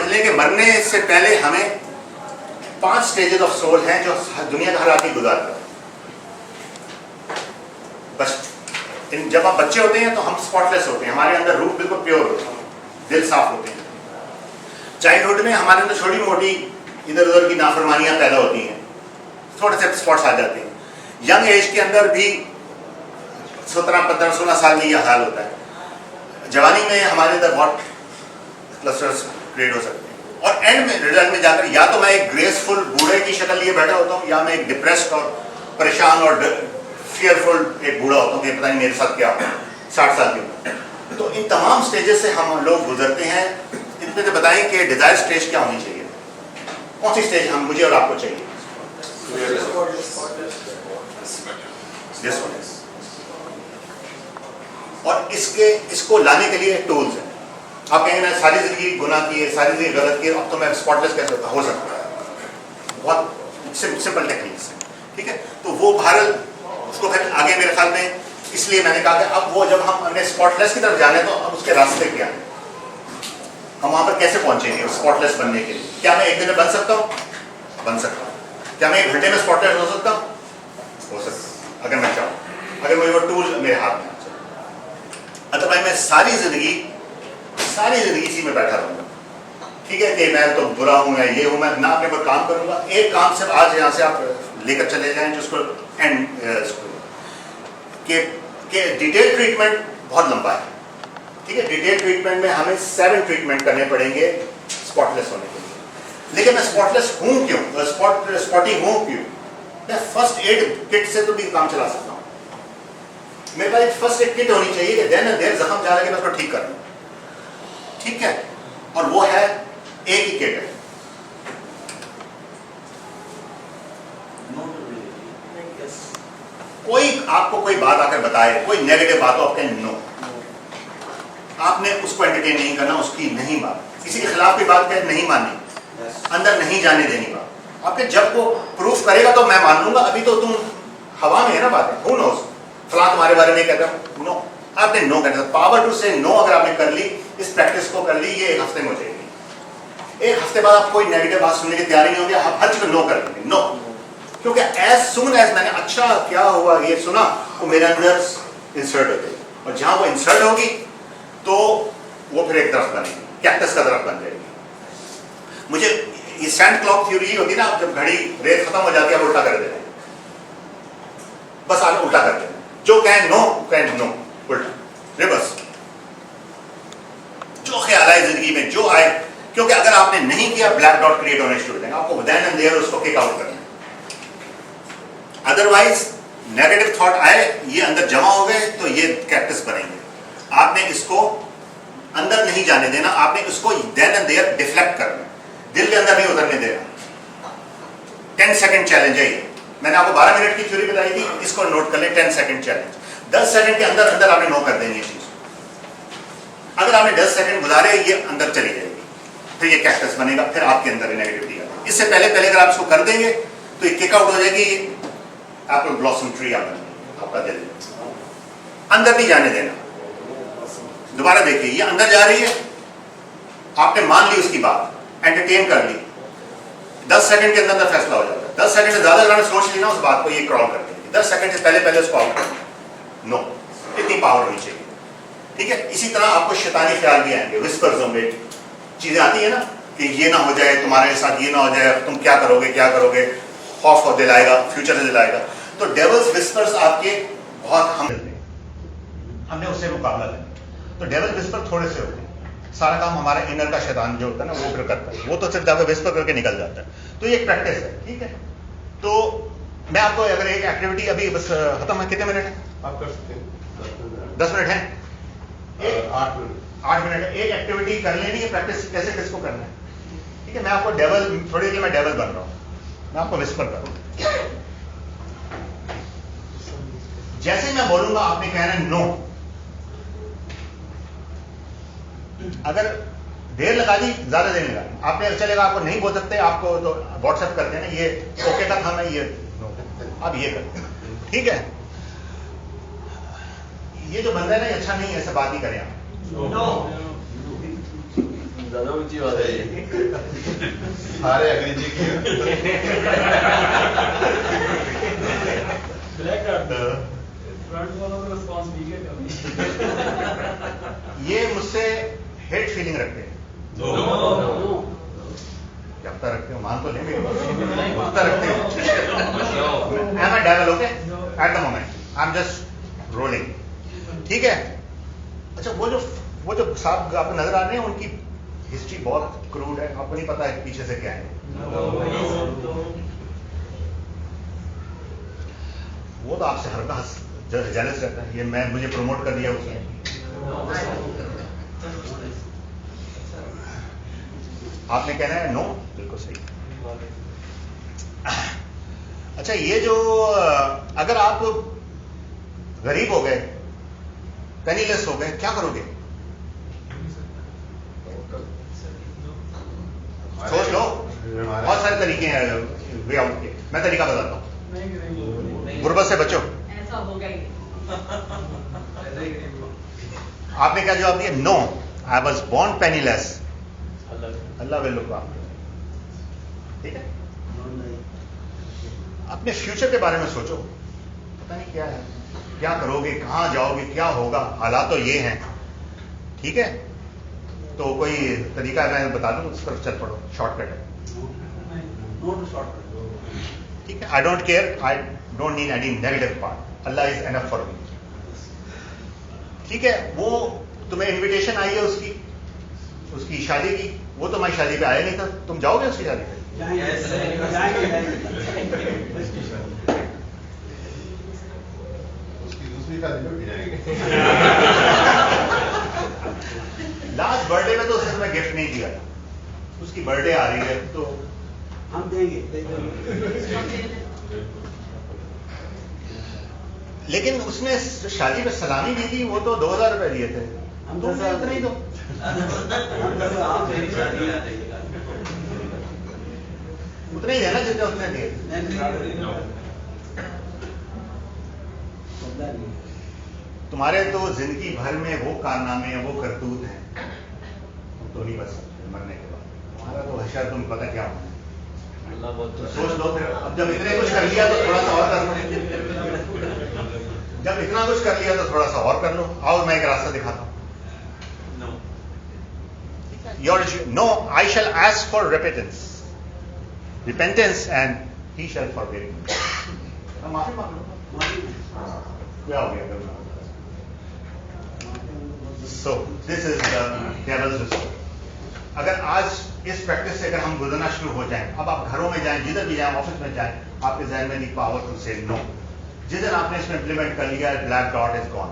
लें कि मरने से पहले हमें 5 स्टेजेस ऑफ सोल हैं जो दुनिया का हर आदमी गुजारता है। बस जब हम बच्चे होते हैं तो हम स्पॉटलेस होते हैं, हमारे अंदर रूह बिल्कुल प्योर होती है, दिल साफ होते हैं। चाइल्डहुड में हमारे अंदर छोटी मोटी इधर उधर की नाफरमानियां पैदा होती हैं, थोड़े से स्पॉट्स आ जाते हैं। यंग एज के अंदर भी 17, 15, 16 साल में यह हाल होता है। जवानी में हमारे अंदर बहुत क्लस्टर्स क्रिएट हो सकते हैं और एंड में रिजल्ट में जाकर या तो मैं एक ग्रेसफुल बूढ़े की शक्ल लिए बैठा होता हूँ या मैं एक डिप्रेस्ड और परेशान और फियरफुल एक बूढ़ा होता हूँ कि पता नहीं मेरे साथ क्या होगा 60 साल की उम्र। तो इन तमाम स्टेजेस से हम लोग गुजरते हैं। इनमें से बताएं कि डिजायर स्टेज क्या होनी चाहिए, कौन सी स्टेज हम मुझे और आपको चाहिए? और इसको लाने के लिए टूल्स हैं। आप कहेंगे ना सारी जिंदगी गुनाह की है, सारी जिंदगी गलत की है, अब तो मैं स्पॉटलेस कैसे हो सकता है? बहुत सिंपल टेक्निक्स है, ठीक है। तो वो भारत उसको फिर आगे मेरे ख्याल में, इसलिए मैंने कहा कि अब वो जब हम अपने स्पॉटलेस की तरफ जाने तो अब उसके रास्ते क्या हैं, हम वहां पर कैसे पहुंचेंगे स्पॉटलेस बनने के लिए? क्या मैं एक दिन में बन सकता हूँ? बन सकता हूँ। क्या मैं 1 घंटे में स्पॉटलेस हो सकता हूँ? हो सकता है, अगर मैं चाहूँ, अगर मुझे वो टूल मेरे हाथ में। अदरवाइज मैं सारी जिंदगी इसी में बैठा रहूंगा, ठीक है, कि मैं तो बुरा हूं, मैं ये हूं, मैं ना अपने पर काम करूंगा। एक काम सिर्फ आज यहाँ से आप लेकर चले जाएं जिसको एंड के डिटेल ट्रीटमेंट बहुत लंबा है, ठीक है। डिटेल ट्रीटमेंट में हमें 7 ट्रीटमेंट करने पड़ेंगे स्पॉटलेस होने के लिए। लेकिन मैं स्पॉटलेस हूं क्यों, स्पॉटी हूं क्यों? मैं फर्स्ट एड किट से तो भी काम चला सकता हूँ। मेरे पास एक फर्स्ट एड किट होनी चाहिए कि देन एंड देयर जख्म जा रहा है कि मैं उसको ठीक कर लूं, ठीक है। और वो है एक ही किट है, कोई आपको कोई बात आकर बताए, कोई नेगेटिव बात हो, आपके नो, आपने उसको एंटरटेन नहीं करना, उसकी नहीं बात, किसी के खिलाफ कोई बात कहे नहीं माननी, अंदर नहीं जाने देनी बात। आपके जब वो प्रूफ करेगा तो मैं मान लूंगा, अभी तो तुम हवा में है ना बात, हु नोस, फलां तुम्हारे बारे में कहता हूं, नो, आपने नो करना। पावर टू से नो अगर आपने कर ली, इस प्रैक्टिस को कर ली, ये 1 हफ्ते में हो जाएगी। 1 हफ्ते बाद आप कोई नेगेटिव बात सुनने की तैयारी नहीं होगी, आप हर चीज नो कर देंगे, नो। क्योंकि एज सुन एज मैंने अच्छा क्या हुआ ये सुना, वो मेरे अंदर इंसर्ट हो गई, और जहां वो इंसर्ट होगी तो वो फिर एक दरख्त बनेगी, कैक्टस का दरख्त बन जाएगी। मुझे ये सैंड क्लॉक थ्योरी होती ना, जब घड़ी रेत खत्म हो जाती है आप उल्टा कर देते हैं, बस आप उल्टा कर देते हैं, जो कहें नो उल्टा रिवर्स। जो ख्याल आए जिंदगी में, जो आए, क्योंकि अगर आपने नहीं किया ब्लैक डॉट क्रिएट होने शुरू हो जाएंगे, आपको देन एंड देयर उसको किक आउट करना है। अदरवाइज नेगेटिव थॉट आए, ये अंदर जमा हो गए तो ये कैक्टस बनेंगे। आपने इसको अंदर नहीं जाने देना, आपने इसको देन एंड देयर डिफ्लेक्ट करना, दिल के अंदर नहीं उतरने देना। 10 सेकंड चैलेंज है ये, मैंने आपको 12 मिनट की थ्योरी बताई थी, इसको नोट कर ले, 10 सेकंड चैलेंज। 10 सेकंड के अंदर अंदर आपने नो कर देंगे ये चीज। अगर आपने 10 सेकंड गुजारे, ये अंदर चली जाएगी, फिर ये कैक्टस बनेगा, फिर आपके अंदर नेगेटिविटी आएगी। इससे पहले अगर आप इसको कर देंगे तो ये किक आउट हो जाएगी, एप्पल ब्लॉसम ट्री आपका दिल अंदर नहीं जाने देना। दोबारा देखिए, ये अंदर जा रही है, आपने मान ली उसकी बात, एंटरटेन कर ली, 10 सेकंड के अंदर फैसला हो जाता है। 10 सेकंड से ज्यादा अगर सोच ली ना उस बात को, ये क्रॉल कर देंगे। 10 सेकंड से पहले उसको आउट कर, नो, इतनी पावर होनी चाहिए, ठीक है। इसी तरह आपको शैतानी ख्याल भी आएंगे, विस्पर्स होंगे, चीजें आती है ना कि ये ना हो जाए तुम्हारे साथ, ये ना हो जाए, तुम क्या करोगे, खौफ को दिलाएगा, फ्यूचर से दिलाएगा। तो डेविल्स विस्पर्स आपके बहुत हमने उससे मुकाबला करना। तो डेविल विस्पर थोड़े से होते हैं, सारा काम हमारा इनर का शैतान जो होता है ना वो फिर करता है, वो तो सिर्फ जाकर विस्पर करके निकल जाता है। तो ये एक प्रैक्टिस है, ठीक है। तो मैं आपको अगर एक एक्टिविटी अभी बस खत्म है, कितने मिनट है आप कर सकते हैं? 10 मिनट है, 8 मिनट है। एक एक्टिविटी कर लेनी है, प्रैक्टिस कैसे किसको करना है, ठीक है। मैं आपको डेविल, थोड़ी देर मैं डेविल बन रहा हूं, मैं आपको विस्पर करूं। जैसे मैं बोलूंगा आपने कहना है नो। अगर देर लगा दी, ज्यादा देर लगा, आपने चलेगा, आपको नहीं बोल सकते, आपको तो व्हाट्सएप कर देना, ये ओके का था, मैं ये नो, अब ये करते हैं, ठीक है। ये जो बंदा है ना, ये अच्छा नहीं है, ऐसा बात ही करें आप। नो ज्यादा ऊंची बात है। सारे अंग्रेजी की ये मुझसे हेट फीलिंग रखते हैं। क्या पता रखते हो, मान तो नहीं मेरी बात रखते हो। I'm a devil, okay? At the moment, I'm just rolling. ठीक है। अच्छा, वो जो साहब आपको नजर आ रहे हैं, उनकी हिस्ट्री बहुत क्रूड है, आपको नहीं पता है पीछे से क्या है। वो तो आपसे हर बार जेलस रहता है, ये मुझे प्रमोट कर दिया उसने। आपने कहना है नो, बिल्कुल सही। अच्छा, ये जो अगर आप गरीब हो गए, पेनीलेस हो गए, क्या करोगे? सोच लो, बहुत सारे तरीके हैं वे आउट के। मैं तरीका बताता हूं, गुर्बत से बचो। ऐसा होगा ही। आपने क्या जवाब दिया? No, I was born penniless, Allah will look after. ठीक है, अपने फ्यूचर के बारे में सोचो, पता नहीं क्या है, क्या करोगे, कहां जाओगे, क्या होगा, हालात तो ये हैं। ठीक है, तो कोई तरीका मैं बता दूं, उस तरफ चल पड़ो, शॉर्टकट है। ठीक है, I don't care, I don't need any negative part, Allah is enough for me. ठीक है, वो तुम्हें इनविटेशन आई है उसकी शादी की, वो तुम्हारी शादी पे आया नहीं था, तुम जाओगे उसकी शादी पे? उसकी दूसरी शादी में भी जाएंगे। लास्ट बर्थडे में तो उसने तुम्हें गिफ्ट नहीं दिया था, उसकी बर्थडे आ रही है तो हम देंगे। लेकिन उसने शादी में सलामी दी थी, वो तो 2000 रुपए दिए थे, तुम उतना ही दो। उतने ही देना जितने उसने दिए। तुम्हारे तो जिंदगी भर में वो कारनामे, वो करतूत हैं, तुम तो नहीं बच सकते मरने के बाद। तुम्हारा तो हशर, तुम पता क्या होना है, तो सोच लो फिर। अब जब इतने कुछ कर लिया तो थोड़ा सा और कर लो, जब इतना कुछ कर लिया तो थोड़ा सा और कर लो। आओ मैं एक रास्ता दिखाता हूं। No, I shall ask for repentance, and he shall forgive me. माफी मांग लो, क्या हो गया? So this is the devil's resort. अगर आज इस प्रैक्टिस से अगर हम गुजरना शुरू हो जाएं, अब आप घरों में जाएं, जिधर भी जाएं, ऑफिस में जाएं, आपके जहन में दी पावर टू से नो। जिस दिन आपने इसमें इंप्लीमेंट कर लिया, ब्लैक डॉट इज गॉन।